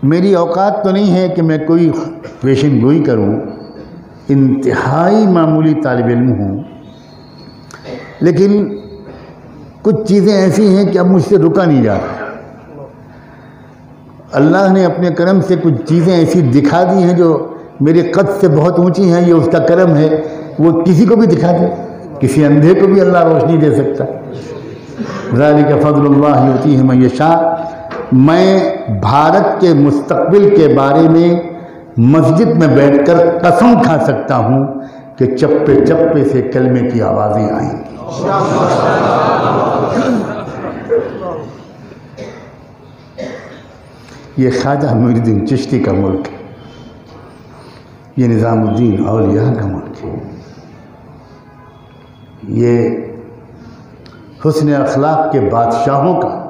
میری اوقات تو نہیں ہے کہ میں کوئی پیشن گوئی کروں، انتہائی معمولی طالب علم ہوں، لیکن کچھ چیزیں ایسی ہیں کہ اب مجھ سے رکا نہیں جاتا۔ اللہ نے اپنے کرم سے کچھ چیزیں ایسی دکھا دی ہیں جو میرے قد سے بہت اونچی ہیں، یہ اس کا کرم ہے، وہ کسی کو بھی دکھا دے، کسی اندھے کو بھی اللہ روشنی دے سکتا۔ ذالک فضل اللہ یؤتیہ من یشاء۔ میں بھارت کے مستقبل کے بارے میں مسجد میں بیٹھ کر قسم کھا سکتا ہوں کہ چپے چپے سے کلمے کی آوازیں آئیں گی۔ یہ خواجہ معین الدین چشتی کا ملک ہے، یہ نظام الدین اولیاء کا ملک ہے، یہ حسن اخلاق کے بادشاہوں کا